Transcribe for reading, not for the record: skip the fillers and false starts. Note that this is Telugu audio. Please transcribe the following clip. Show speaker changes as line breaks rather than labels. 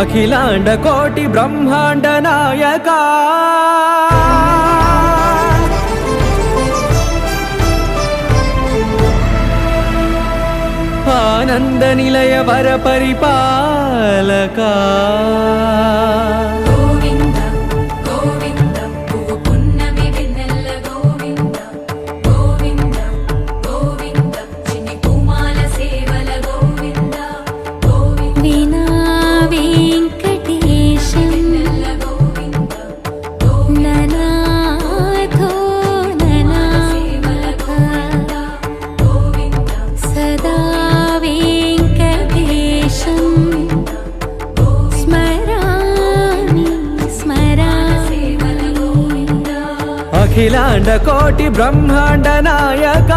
అఖిలాండ కోటి బ్రహ్మాండ నాయక ఆనంద నిలయ వర పరిపాలక అఖిలాండ కోటి బ్రహ్మాండ నాయక